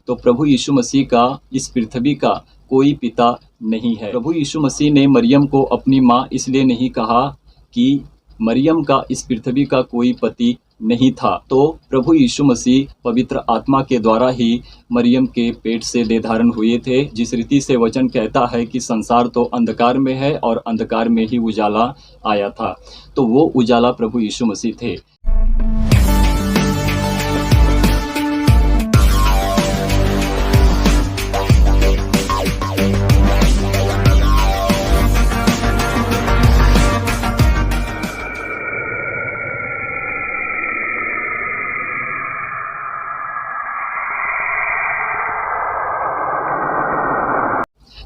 तो प्रभु यीशु मसीह का इस पृथ्वी का कोई पिता नहीं है। प्रभु यीशु मसीह ने मरियम को अपनी माँ इसलिए नहीं कहा कि मरियम का इस पृथ्वी का कोई पति नहीं था। तो प्रभु यीशु मसीह पवित्र आत्मा के द्वारा ही मरियम के पेट से देह धारण हुए थे। जिस रीति से वचन कहता है कि संसार तो अंधकार में है और अंधकार में ही उजाला आया था, तो वो उजाला प्रभु यीशु मसीह थे।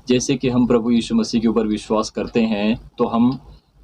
जैसे कि हम प्रभु यीशु मसीह के ऊपर विश्वास करते हैं तो हम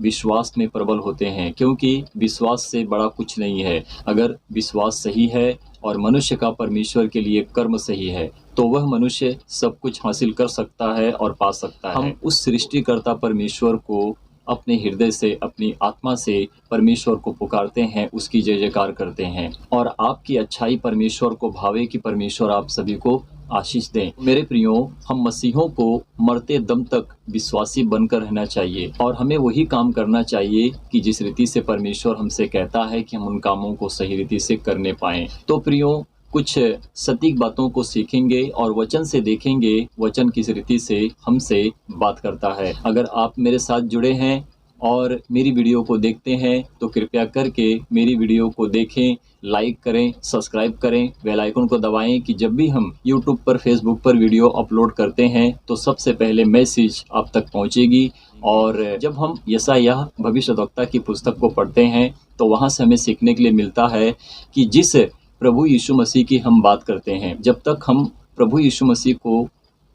विश्वास में प्रबल होते हैं, क्योंकि विश्वास से बड़ा कुछ नहीं है। अगर विश्वास सही है और मनुष्य का परमेश्वर के लिए कर्म सही है तो वह मनुष्य सब कुछ हासिल कर सकता है और पा सकता है। हम उस सृष्टिकर्ता परमेश्वर को अपने हृदय से, अपनी आत्मा से परमेश्वर को पुकारते हैं, उसकी जय जयकार करते हैं और आपकी अच्छाई परमेश्वर को भावे कि परमेश्वर आप सभी को आशीष दें। मेरे प्रियो, हम मसीहों को मरते दम तक विश्वासी बनकर रहना चाहिए और हमें वही काम करना चाहिए कि जिस रीति से परमेश्वर हमसे कहता है कि हम उन कामों को सही रीति से करने पाएं। तो प्रियो, कुछ सटीक बातों को सीखेंगे और वचन से देखेंगे वचन किस रीति से हमसे बात करता है। अगर आप मेरे साथ जुड़े हैं और मेरी वीडियो को देखते हैं तो कृपया करके मेरी वीडियो को देखें, लाइक करें, सब्सक्राइब करें, बेल आइकन को दबाएं कि जब भी हम YouTube पर, Facebook पर वीडियो अपलोड करते हैं तो सबसे पहले मैसेज आप तक पहुंचेगी। और जब हम यशायाह भविष्यद्वक्ता की पुस्तक को पढ़ते हैं तो वहां से हमें सीखने के लिए मिलता है कि जिस प्रभु यीशु मसीह की हम बात करते हैं, जब तक हम प्रभु यीशु मसीह को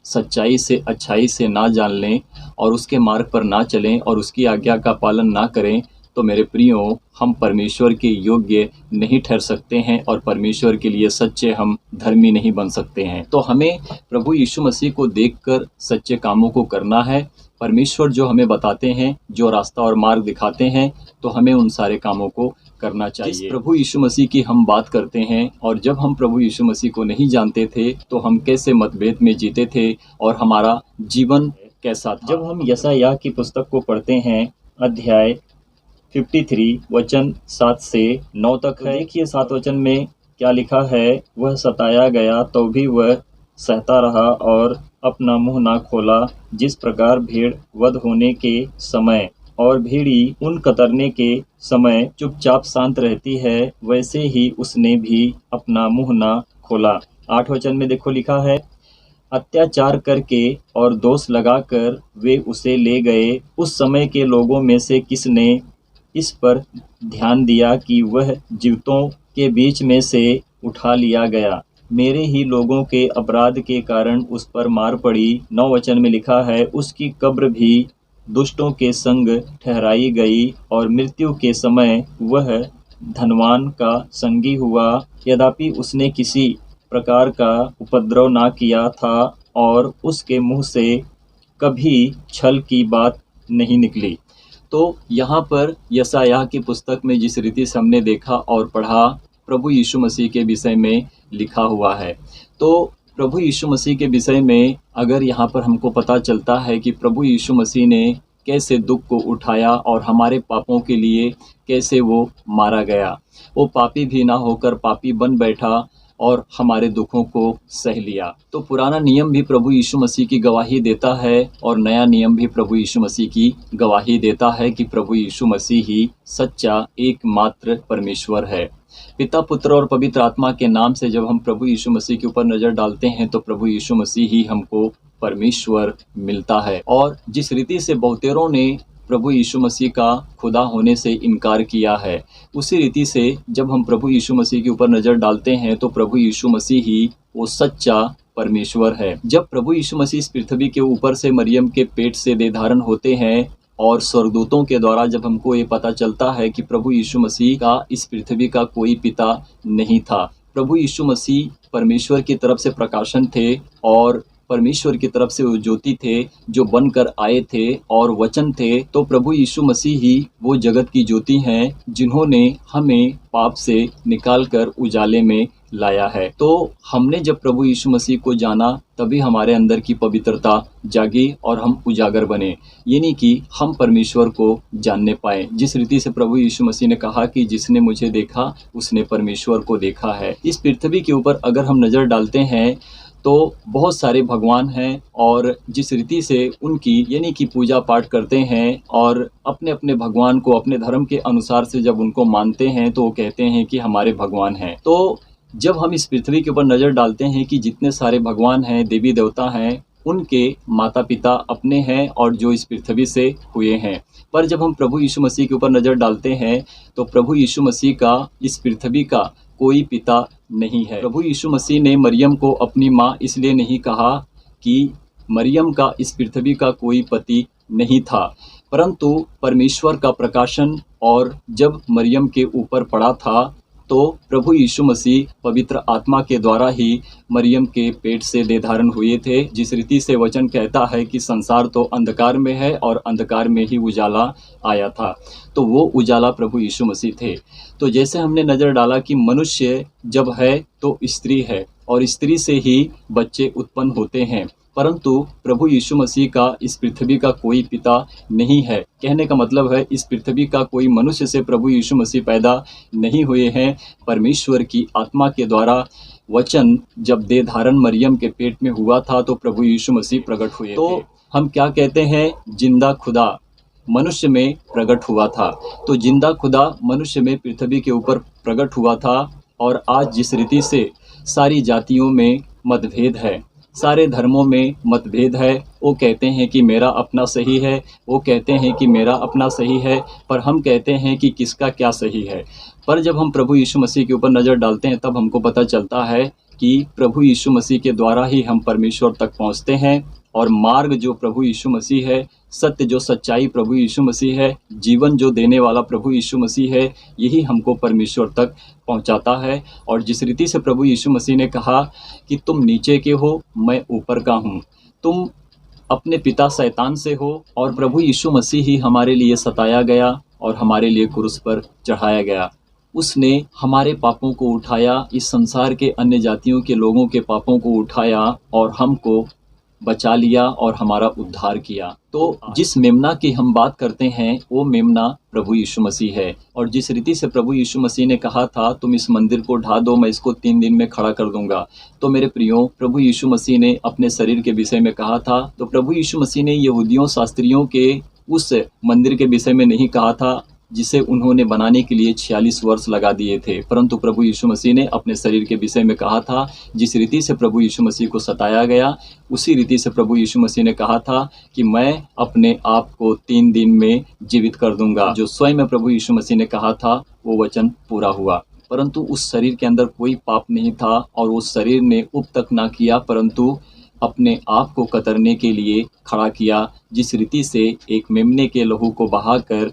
सच्चाई से, अच्छाई से ना जान लें और उसके मार्ग पर ना चलें और उसकी आज्ञा का पालन ना करें, तो मेरे प्रियो, हम परमेश्वर के योग्य नहीं ठहर सकते हैं और परमेश्वर के लिए सच्चे हम धर्मी नहीं बन सकते हैं। तो हमें प्रभु यीशु मसीह को देखकर सच्चे कामों को करना है। परमेश्वर जो हमें बताते हैं, जो रास्ता और मार्ग दिखाते हैं, तो हमें उन सारे कामों को करना चाहिए। जिस प्रभु यीशु मसीह की हम बात करते हैं और जब हम प्रभु यीशु मसीह को नहीं जानते थे तो हम कैसे मतभेद में जीते थे और हमारा जीवन कैसा था। जब हम यशायाह की पुस्तक को पढ़ते हैं, अध्याय 53 वचन 7 से 9 तक है। देखिए 7 वचन में क्या लिखा है। वह सताया गया तो भी वह सहता रहा और अपना मुंह ना खोला। जिस प्रकार भेड़ वध होने के समय और भेड़ी उन कतरने के समय चुपचाप शांत रहती है, वैसे ही उसने भी अपना मुंह ना खोला। 8 वचन में देखो लिखा है, अत्याचार करके और दोष लगाकर वे उसे ले गए। उस समय के लोगों में से किसने इस पर ध्यान दिया कि वह जीवितों के बीच में से उठा लिया गया। मेरे ही लोगों के अपराध के कारण उस पर मार पड़ी। 9 वचन में लिखा है, उसकी कब्र भी दुष्टों के संग ठहराई गई और मृत्यु के समय वह धनवान का संगी हुआ। यद्यपि उसने किसी प्रकार का उपद्रव ना किया था और उसके मुंह से कभी छल की बात नहीं निकली। तो यहाँ पर यशायाह की पुस्तक में जिस रीति से हमने देखा और पढ़ा, प्रभु यीशु मसीह के विषय में लिखा हुआ है। तो प्रभु यीशु मसीह के विषय में अगर यहाँ पर हमको पता चलता है कि प्रभु यीशु मसीह ने कैसे दुख को उठाया और हमारे पापों के लिए कैसे वो मारा गया। वो पापी भी ना होकर पापी बन बैठा और हमारे दुखों को सह लिया। तो पुराना नियम भी प्रभु यीशु मसीह की गवाही देता है और नया नियम भी प्रभु यीशु मसीह की गवाही देता है कि प्रभु यीशु मसीह ही सच्चा एकमात्र परमेश्वर है। पिता, पुत्र और पवित्र आत्मा के नाम से जब हम प्रभु यीशु मसीह के ऊपर नज़र डालते हैं तो प्रभु यीशु मसीह ही हमको परमेश्वर मिलता है। और जिस रीति से बहुतेरों ने प्रभु यीशु मसीह का खुदा होने से इनकार किया है, उसी रीति से जब हम प्रभु यीशु मसीह के ऊपर नज़र डालते हैं तो प्रभु यीशु मसीह ही वो सच्चा परमेश्वर है। जब प्रभु यीशु मसीह इस पृथ्वी के ऊपर से मरियम के पेट से देह धारण होते हैं और स्वर्गदूतों के द्वारा जब हमको ये पता चलता है कि प्रभु यीशु मसीह का इस पृथ्वी का कोई पिता नहीं था, प्रभु यीशु मसीह परमेश्वर की तरफ से प्रकाशन थे और परमेश्वर की तरफ से वो ज्योति थे जो बनकर आए थे और वचन थे। तो प्रभु यीशु मसीह ही वो जगत की ज्योति हैं जिन्होंने हमें पाप से निकालकर उजाले में लाया है। तो हमने जब प्रभु यीशु मसीह को जाना तभी हमारे अंदर की पवित्रता जागी और हम उजागर बने, यानी कि हम परमेश्वर को जानने पाए। जिस रीति से प्रभु यीशु मसीह ने कहा कि जिसने मुझे देखा उसने परमेश्वर को देखा है। इस पृथ्वी के ऊपर अगर हम नज़र डालते हैं तो बहुत सारे भगवान हैं और जिस रीति से उनकी यानी कि पूजा पाठ करते हैं और अपने अपने भगवान को अपने धर्म के अनुसार से जब उनको मानते हैं तो वो कहते हैं कि हमारे भगवान हैं। तो जब हम इस पृथ्वी के ऊपर नज़र डालते हैं कि जितने सारे भगवान हैं, देवी देवता हैं, उनके माता पिता अपने हैं और जो इस पृथ्वी से हुए हैं। पर जब हम प्रभु यीशु मसीह के ऊपर नज़र डालते हैं तो प्रभु यीशु मसीह का इस पृथ्वी का कोई पिता नहीं है। प्रभु यीशु मसीह ने मरियम को अपनी माँ इसलिए नहीं कहा कि मरियम का इस पृथ्वी का कोई पति नहीं था, परंतु परमेश्वर का प्रकाशन और जब मरियम के ऊपर पड़ा था तो प्रभु यीशु मसीह पवित्र आत्मा के द्वारा ही मरियम के पेट से देह धारण हुए थे। जिस रीति से वचन कहता है कि संसार तो अंधकार में है और अंधकार में ही उजाला आया था, तो वो उजाला प्रभु यीशु मसीह थे। तो जैसे हमने नज़र डाला कि मनुष्य जब है तो स्त्री है और स्त्री से ही बच्चे उत्पन्न होते हैं, परंतु प्रभु यीशु मसीह का इस पृथ्वी का कोई पिता नहीं है। कहने का मतलब है इस पृथ्वी का कोई मनुष्य से प्रभु यीशु मसीह पैदा नहीं हुए हैं। परमेश्वर की आत्मा के द्वारा वचन जब देह धारण मरियम के पेट में हुआ था तो प्रभु यीशु मसीह प्रकट हुए तो थे। हम क्या कहते हैं, जिंदा खुदा मनुष्य में प्रकट हुआ था। तो जिंदा खुदा मनुष्य में पृथ्वी के ऊपर प्रकट हुआ था। और आज जिस रीति से सारी जातियों में मतभेद है, सारे धर्मों में मतभेद है, वो कहते हैं कि मेरा अपना सही है, वो कहते हैं कि मेरा अपना सही है, पर हम कहते हैं कि किसका क्या सही है। पर जब हम प्रभु यीशु मसीह के ऊपर नज़र डालते हैं तब हमको पता चलता है कि प्रभु यीशु मसीह के द्वारा ही हम परमेश्वर तक पहुंचते हैं। और मार्ग जो प्रभु यीशु मसीह है, सत्य जो सच्चाई प्रभु यीशु मसीह है, जीवन जो देने वाला प्रभु यीशु मसीह है, यही हमको परमेश्वर तक पहुंचाता है। और जिस रीति से प्रभु यीशु मसीह ने कहा कि तुम नीचे के हो, मैं ऊपर का हूँ, तुम अपने पिता शैतान से हो, और प्रभु यीशु मसीह ही हमारे लिए सताया गया और हमारे लिए क्रूस पर चढ़ाया गया। उसने हमारे पापों को उठाया, इस संसार के अन्य जातियों के लोगों के पापों को उठाया और हमको बचा लिया और हमारा उद्धार किया। तो जिस मेमना की हम बात करते हैं वो मेमना प्रभु यीशु मसीह है। और जिस रीति से प्रभु यीशु मसीह ने कहा था तुम इस मंदिर को ढा दो, मैं इसको 3 दिन में खड़ा कर दूंगा। तो मेरे प्रियो, प्रभु यीशु मसीह ने अपने शरीर के विषय में कहा था। तो प्रभु यीशु मसीह ने यहूदियों शास्त्रियों के उस मंदिर के विषय में नहीं कहा था जिसे उन्होंने बनाने के लिए 46 वर्ष लगा दिए थे, परंतु प्रभु यीशु मसीह ने अपने शरीर के विषय में कहा था। जिस रीति से प्रभु यीशु मसीह को सताया गया, उसी रीति से प्रभु यीशु मसीह ने कहा था कि मैं अपने आप को 3 दिन में जीवित कर दूंगा। जो स्वयं में प्रभु यीशु मसीह ने कहा था वो वचन पूरा हुआ। परंतु उस शरीर के अंदर कोई पाप नहीं था और उस शरीर ने उब तक ना किया, परंतु अपने आप को कतरने के लिए खड़ा किया। जिस रीति से एक मेमने के लहू को बहाकर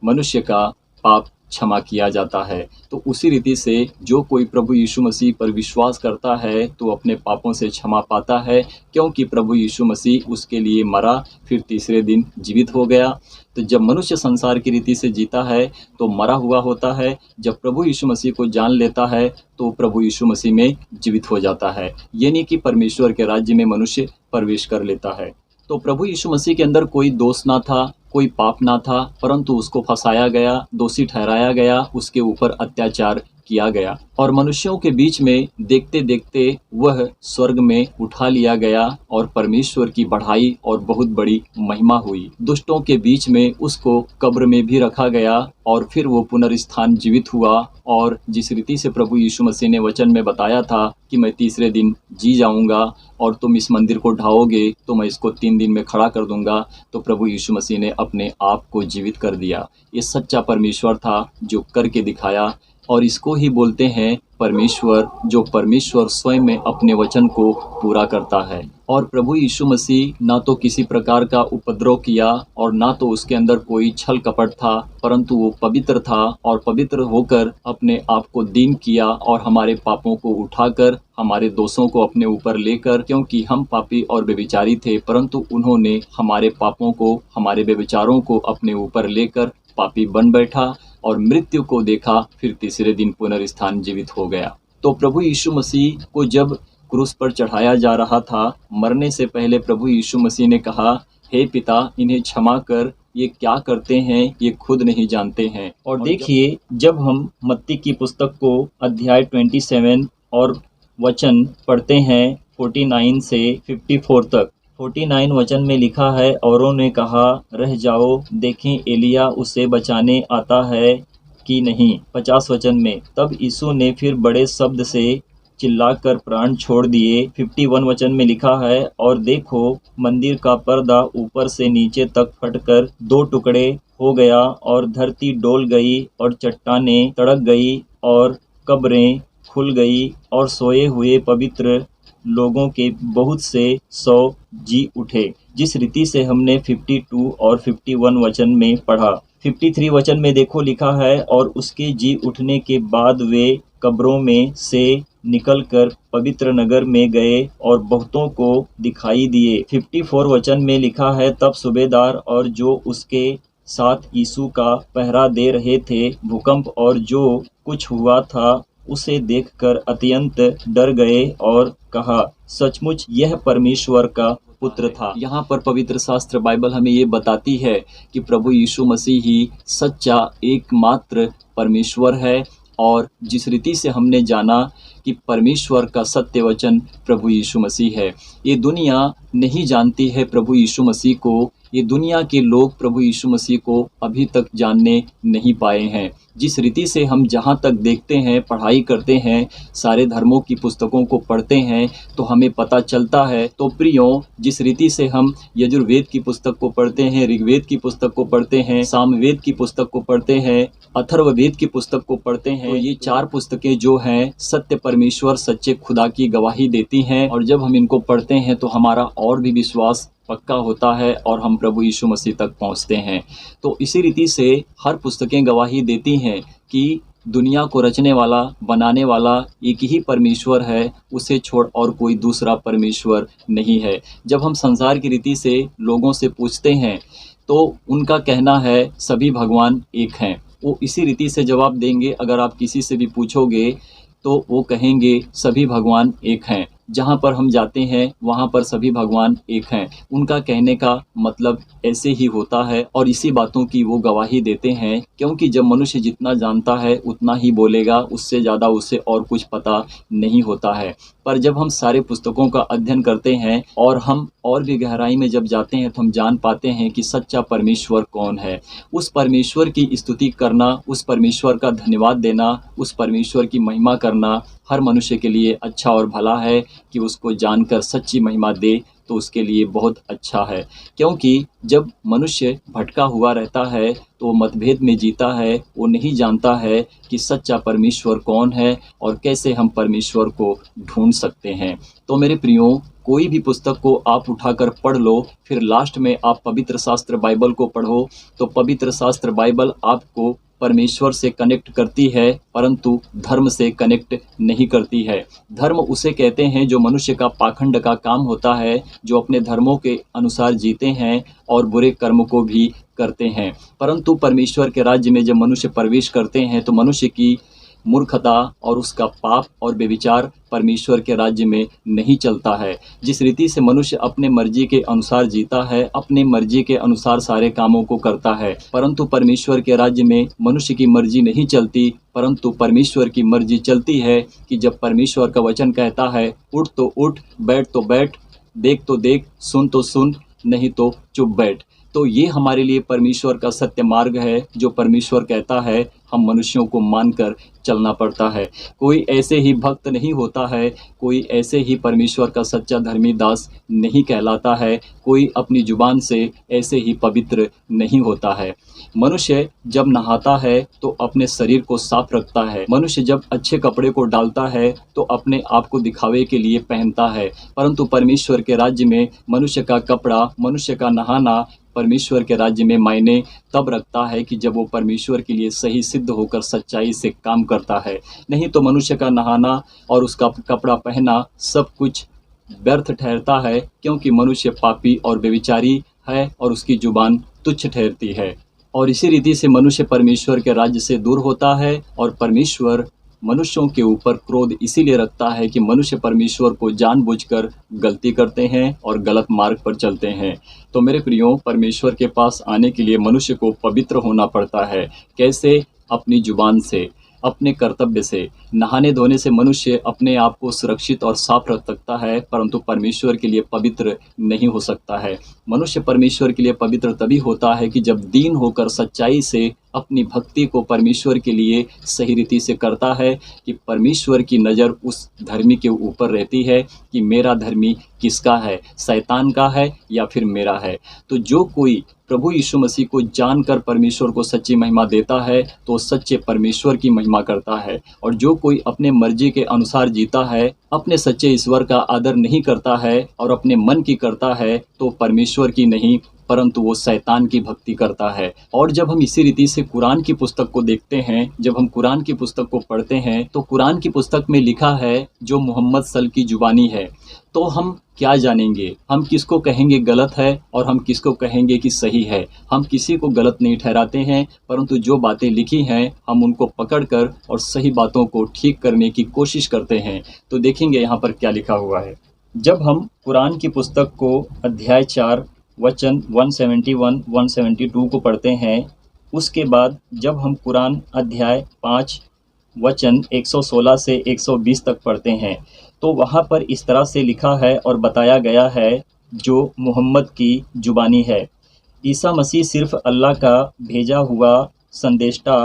मनुष्य का पाप क्षमा किया जाता है, तो उसी रीति से जो कोई प्रभु यीशु मसीह पर विश्वास करता है तो अपने पापों से क्षमा पाता है, क्योंकि प्रभु यीशु मसीह उसके लिए मरा, फिर तीसरे दिन जीवित हो गया। तो जब मनुष्य संसार की रीति से जीता है तो मरा हुआ होता है, जब प्रभु यीशु मसीह को जान लेता है तो प्रभु यीशु मसीह में जीवित हो जाता है, यानी कि परमेश्वर के राज्य में मनुष्य प्रवेश कर लेता है। तो प्रभु यीशु मसीह के अंदर कोई दोष ना था, कोई पाप ना था, परंतु उसको फंसाया गया, दोषी ठहराया गया, उसके ऊपर अत्याचार किया गया और मनुष्यों के बीच में देखते देखते वह स्वर्ग में उठा लिया गया और परमेश्वर की बढ़ाई और बहुत बड़ी महिमा हुई। दुष्टों के बीच में उसको कब्र में भी रखा गया और फिर वो पुनरुत्थान जीवित हुआ। और जिस रीति से प्रभु यीशु मसीह ने वचन में बताया था कि मैं तीसरे दिन जी जाऊंगा और तुम इस मंदिर को ढाओगे तो मैं इसको 3 दिन में खड़ा कर दूंगा, तो प्रभु यीशु मसीह ने अपने आप को जीवित कर दिया। ये सच्चा परमेश्वर था जो करके दिखाया, और इसको ही बोलते हैं परमेश्वर, जो परमेश्वर स्वयं में अपने वचन को पूरा करता है। और प्रभु यीशु मसीह ना तो किसी प्रकार का उपद्रव किया और ना तो उसके अंदर कोई छल कपट था, परंतु वो पवित्र था और पवित्र होकर अपने आप को दीन किया और हमारे पापों को उठाकर, हमारे दोषों को अपने ऊपर लेकर, क्योंकि हम पापी और व्यभिचारी थे, परंतु उन्होंने हमारे पापों को, हमारे व्यभिचारों को अपने ऊपर लेकर पापी बन बैठा और मृत्यु को देखा, फिर तीसरे दिन पुनरुत्थान जीवित हो गया। तो प्रभु यीशु मसीह को जब क्रूस पर चढ़ाया जा रहा था, मरने से पहले प्रभु यीशु मसीह ने कहा, हे पिता, इन्हें क्षमा कर, ये क्या करते हैं, ये खुद नहीं जानते हैं। और देखिए, जब हम मत्ती की पुस्तक को अध्याय 27 और वचन पढ़ते हैं 49 से 54 तक। 49 वचन में लिखा है, औरों ने कहा, रह जाओ, देखें एलिया उसे बचाने आता है कि नहीं। 50 वचन में, तब यीशु ने फिर बड़े शब्द से चिल्लाकर प्राण छोड़ दिए। 51 वचन में लिखा है, और देखो, मंदिर का पर्दा ऊपर से नीचे तक फटकर 2 टुकड़े हो गया, और धरती डोल गई, और चट्टानें तड़क गई, और कब्रें खुल गई, और सोए हुए पवित्र लोगों के बहुत से 100 जी उठे। जिस रीति से हमने 52 और 51 वचन में पढ़ा। 53 वचन में देखो लिखा है, और उसके जी उठने के बाद वे कब्रों में से निकलकर पवित्र नगर में गए और बहुतों को दिखाई दिए। 54 वचन में लिखा है, तब सूबेदार और जो उसके साथ यीशु का पहरा दे रहे थे, भूकंप और जो कुछ हुआ था उसे देखकर अत्यंत डर गए और कहा, सचमुच यह परमेश्वर का पुत्र था। यहाँ पर पवित्र शास्त्र बाइबल हमें ये बताती है कि प्रभु यीशु मसीह ही सच्चा एकमात्र परमेश्वर है। और जिस रीति से हमने जाना कि परमेश्वर का सत्य वचन प्रभु यीशु मसीह है, ये दुनिया नहीं जानती है प्रभु यीशु मसीह को। ये दुनिया के लोग प्रभु यीशु मसीह को अभी तक जानने नहीं पाए हैं। जिस रीति से हम जहाँ तक देखते हैं, पढ़ाई करते हैं, सारे धर्मों की पुस्तकों को पढ़ते हैं, तो हमें पता चलता है। तो प्रियों, जिस रीति से हम यजुर्वेद की पुस्तक को पढ़ते हैं, ऋग्वेद की पुस्तक को पढ़ते हैं, सामवेद की पुस्तक को पढ़ते हैं, अथर्ववेद की पुस्तक को पढ़ते हैं, तो ये 4 पुस्तकें जो हैं सत्य परमेश्वर, सच्चे खुदा की गवाही देती हैं। और जब हम इनको पढ़ते हैं तो हमारा और भी विश्वास पक्का होता है और हम प्रभु यीशु मसीह तक पहुंचते हैं। तो इसी रीति से हर पुस्तकें गवाही देती हैं कि दुनिया को रचने वाला, बनाने वाला एक ही परमेश्वर है, उसे छोड़ और कोई दूसरा परमेश्वर नहीं है। जब हम संसार की रीति से लोगों से पूछते हैं तो उनका कहना है सभी भगवान एक हैं। वो इसी रीति से जवाब देंगे। अगर आप किसी से भी पूछोगे तो वो कहेंगे सभी भगवान एक हैं। जहाँ पर हम जाते हैं वहाँ पर सभी भगवान एक हैं। उनका कहने का मतलब ऐसे ही होता है और इसी बातों की वो गवाही देते हैं, क्योंकि जब मनुष्य जितना जानता है उतना ही बोलेगा, उससे ज़्यादा उसे और कुछ पता नहीं होता है। पर जब हम सारे पुस्तकों का अध्ययन करते हैं और हम और भी गहराई में जब जाते हैं तो हम जान पाते हैं कि सच्चा परमेश्वर कौन है। उस परमेश्वर की स्तुति करना, उस परमेश्वर का धन्यवाद देना, उस परमेश्वर की महिमा करना हर मनुष्य के लिए अच्छा और भला है कि उसको जानकर सच्ची महिमा दे तो उसके लिए बहुत अच्छा है। क्योंकि जब मनुष्य भटका हुआ रहता है तो मतभेद में जीता है, वो नहीं जानता है कि सच्चा परमेश्वर कौन है और कैसे हम परमेश्वर को ढूंढ सकते हैं। तो मेरे प्रियो, कोई भी पुस्तक को आप उठाकर पढ़ लो, फिर लास्ट में आप पवित्र शास्त्र बाइबल को पढ़ो, तो पवित्र शास्त्र बाइबल आपको परमेश्वर से कनेक्ट करती है, परंतु धर्म से कनेक्ट नहीं करती है। धर्म उसे कहते हैं जो मनुष्य का पाखंड का काम होता है, जो अपने धर्मों के अनुसार जीते हैं और बुरे कर्म को भी करते हैं। परंतु परमेश्वर के राज्य में जब मनुष्य प्रवेश करते हैं तो मनुष्य की मूर्खता और उसका पाप और व्यभिचार परमेश्वर के राज्य में नहीं चलता है। जिस रीति से मनुष्य अपने मर्जी के अनुसार जीता है, अपने मर्जी के अनुसार सारे कामों को करता है, परंतु परमेश्वर के राज्य में मनुष्य की मर्जी नहीं चलती, परंतु परमेश्वर की मर्जी चलती है कि जब परमेश्वर का वचन कहता है उठ तो उठ, बैठ तो बैठ, देख तो देख, सुन तो सुन, नहीं तो चुप बैठ। तो ये हमारे लिए परमेश्वर का सत्य मार्ग है। जो परमेश्वर कहता है हम मनुष्यों को मानकर चलना पड़ता है। कोई ऐसे ही भक्त नहीं होता है, कोई ऐसे ही परमेश्वर का सच्चा धर्मी दास नहीं कहलाता है, कोई अपनी जुबान से ऐसे ही पवित्र नहीं होता है। मनुष्य जब नहाता है तो अपने शरीर को साफ रखता है। मनुष्य जब अच्छे कपड़े को डालता है तो अपने आप को दिखावे के लिए पहनता है, परंतु परमेश्वर के राज्य में मनुष्य का कपड़ा, मनुष्य का नहाना परमेश्वर के राज्य में मायने तब रखता है कि जब वो परमेश्वर के लिए सही सिद्ध होकर सच्चाई से काम करता है। नहीं तो मनुष्य का नहाना और उसका कपड़ा पहना सब कुछ व्यर्थ ठहरता है, क्योंकि मनुष्य पापी और व्यभिचारी है और उसकी जुबान तुच्छ ठहरती है। और इसी रीति से मनुष्य परमेश्वर के राज्य से दूर होता है और परमेश्वर मनुष्यों के ऊपर क्रोध इसीलिए रखता है कि मनुष्य परमेश्वर को जानबूझकर गलती करते हैं और गलत मार्ग पर चलते हैं। तो मेरे प्रियो, परमेश्वर के पास आने के लिए मनुष्य को पवित्र होना पड़ता है। कैसे? अपनी जुबान से, अपने कर्तव्य से। नहाने धोने से मनुष्य अपने आप को सुरक्षित और साफ रख सकता है, परंतु परमेश्वर के लिए पवित्र नहीं हो सकता है। मनुष्य परमेश्वर के लिए पवित्र तभी होता है कि जब दीन होकर सच्चाई से अपनी भक्ति को परमेश्वर के लिए सही रीति से करता है, कि परमेश्वर की नज़र उस धर्मी के ऊपर रहती है कि मेरा धर्मी किसका है, शैतान का है या फिर मेरा है। तो जो कोई प्रभु यीशु मसीह को जानकर परमेश्वर को सच्ची महिमा देता है, तो सच्चे परमेश्वर की महिमा करता है। और जो कोई अपने मर्जी के अनुसार जीता है, अपने सच्चे ईश्वर का आदर नहीं करता है और अपने मन की करता है, तो परमेश्वर की नहीं परंतु वो शैतान की भक्ति करता है। और जब हम इसी रीति से कुरान की पुस्तक को देखते हैं, जब हम कुरान की पुस्तक को पढ़ते हैं, तो कुरान की पुस्तक में लिखा है जो मोहम्मद सल की जुबानी है। तो हम क्या जानेंगे? हम किसको कहेंगे गलत है और हम किसको कहेंगे कि सही है? हम किसी को गलत नहीं ठहराते हैं, परंतु जो बातें लिखी हैं हम उनको पकड़कर और सही बातों को ठीक करने की कोशिश करते हैं। तो देखेंगे यहाँ पर क्या लिखा हुआ है। जब हम कुरान की पुस्तक को अध्याय 4 वचन 171-172 को पढ़ते हैं, उसके बाद जब हम कुरान अध्याय 5 वचन 116 से 120 तक पढ़ते हैं, तो वहाँ पर इस तरह से लिखा है और बताया गया है जो मोहम्मद की जुबानी है। ईसा मसीह सिर्फ अल्लाह का भेजा हुआ संदेष्टा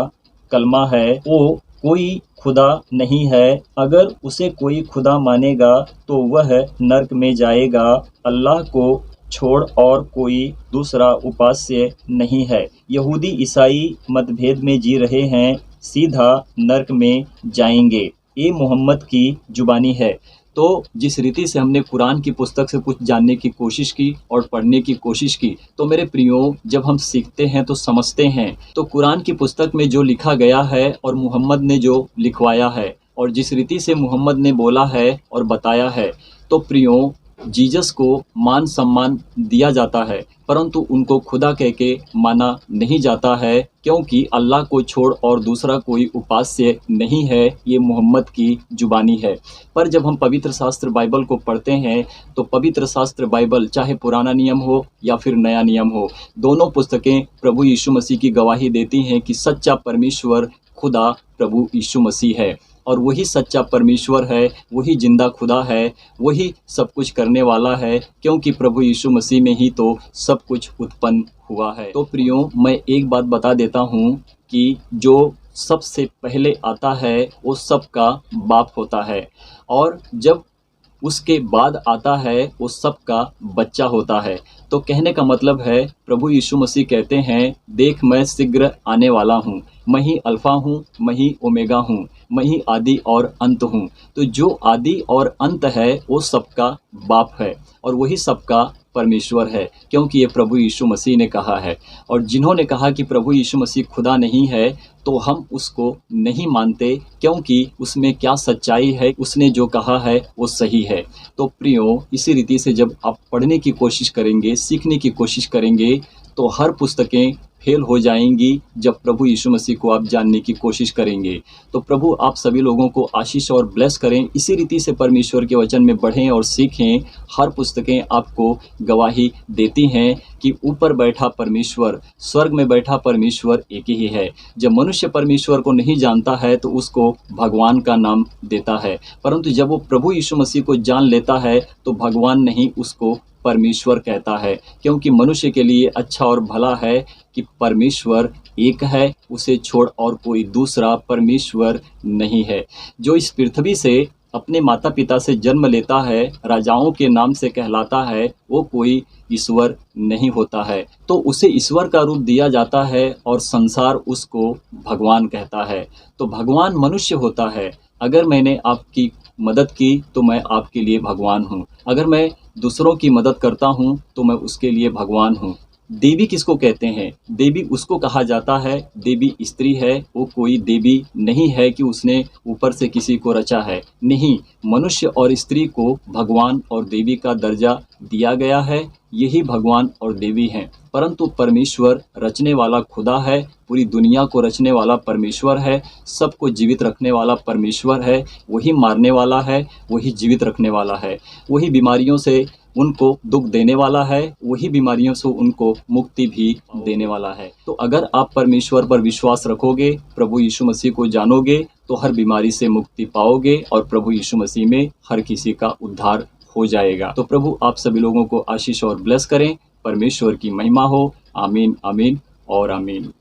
कलमा है, वो कोई खुदा नहीं है। अगर उसे कोई खुदा मानेगा तो वह नर्क में जाएगा। अल्लाह को छोड़ और कोई दूसरा उपास्य नहीं है। यहूदी ईसाई मतभेद में जी रहे हैं, सीधा नर्क में जाएंगे। ये मोहम्मद की जुबानी है। तो जिस रीति से हमने कुरान की पुस्तक से कुछ जानने की कोशिश की और पढ़ने की कोशिश की, तो मेरे प्रियो, जब हम सीखते हैं तो समझते हैं। तो कुरान की पुस्तक में जो लिखा गया है और मोहम्मद ने जो लिखवाया है और जिस रीति से मोहम्मद ने बोला है और बताया है, तो प्रियो, जीसस को मान सम्मान दिया जाता है, परंतु उनको खुदा कह के माना नहीं जाता है, क्योंकि अल्लाह को छोड़ और दूसरा कोई उपास्य नहीं है। ये मोहम्मद की जुबानी है। पर जब हम पवित्र शास्त्र बाइबल को पढ़ते हैं, तो पवित्र शास्त्र बाइबल चाहे पुराना नियम हो या फिर नया नियम हो, दोनों पुस्तकें प्रभु यीशु मसीह की गवाही देती हैं कि सच्चा परमेश्वर खुदा प्रभु यीशु मसीह है। और वही सच्चा परमेश्वर है, वही जिंदा खुदा है, वही सब कुछ करने वाला है, क्योंकि प्रभु यीशु मसीह में ही तो सब कुछ उत्पन्न हुआ है। तो प्रियो, मैं एक बात बता देता हूँ कि जो सबसे पहले आता है वो सबका बाप होता है, और जब उसके बाद आता है वो सबका बच्चा होता है। तो कहने का मतलब है, प्रभु यीशु मसीह कहते हैं, देख मैं शीघ्र आने वाला हूँ, मैं ही अल्फ़ा हूँ, मैं ही ओमेगा हूँ, मैं ही आदि और अंत हूँ। तो जो आदि और अंत है वो सबका बाप है और वही सबका परमेश्वर है, क्योंकि ये प्रभु यीशु मसीह ने कहा है। और जिन्होंने कहा कि प्रभु यीशु मसीह खुदा नहीं है, तो हम उसको नहीं मानते, क्योंकि उसमें क्या सच्चाई है, उसने जो कहा है वो सही है। तो प्रियो, इसी रीति से जब आप पढ़ने की कोशिश करेंगे, सीखने की कोशिश करेंगे, तो हर पुस्तकें फेल हो जाएंगी जब प्रभु यीशु मसीह को आप जानने की कोशिश करेंगे। तो प्रभु आप सभी लोगों को आशीष और ब्लेस करें। इसी रीति से परमेश्वर के वचन में बढ़ें और सीखें। हर पुस्तकें आपको गवाही देती हैं कि ऊपर बैठा परमेश्वर, स्वर्ग में बैठा परमेश्वर एक ही है। जब मनुष्य परमेश्वर को नहीं जानता है तो उसको भगवान का नाम देता है, परंतु जब वो प्रभु यीशु मसीह को जान लेता है तो भगवान नहीं, उसको परमेश्वर कहता है, क्योंकि मनुष्य के लिए अच्छा और भला है कि परमेश्वर एक है, उसे छोड़ और कोई दूसरा परमेश्वर नहीं है। जो इस पृथ्वी से अपने माता पिता से जन्म लेता है, राजाओं के नाम से कहलाता है, वो कोई ईश्वर नहीं होता है। तो उसे ईश्वर का रूप दिया जाता है और संसार उसको भगवान कहता है। तो भगवान मनुष्य होता है। अगर मैंने आपकी मदद की तो मैं आपके लिए भगवान हूँ, अगर मैं दूसरों की मदद करता हूँ तो मैं उसके लिए भगवान हूँ। देवी किसको कहते हैं? देवी उसको कहा जाता है, देवी स्त्री है, वो कोई देवी नहीं है कि उसने ऊपर से किसी को रचा है। नहीं, मनुष्य और स्त्री को भगवान और देवी का दर्जा दिया गया है, यही भगवान और देवी हैं। परंतु परमेश्वर रचने वाला खुदा है, पूरी दुनिया को रचने वाला परमेश्वर है, सबको जीवित रखने वाला परमेश्वर है, वही मारने वाला है, वही जीवित रखने वाला है, वही बीमारियों से उनको दुख देने वाला है, वही बीमारियों से उनको मुक्ति भी देने वाला है। तो अगर आप परमेश्वर पर विश्वास रखोगे, प्रभु यीशु मसीह को जानोगे, तो हर बीमारी से मुक्ति पाओगे और प्रभु यीशु मसीह में हर किसी का उद्धार हो जाएगा। तो प्रभु आप सभी लोगों को आशीष और ब्लेस करें। परमेश्वर की महिमा हो। आमीन, आमीन और आमीन।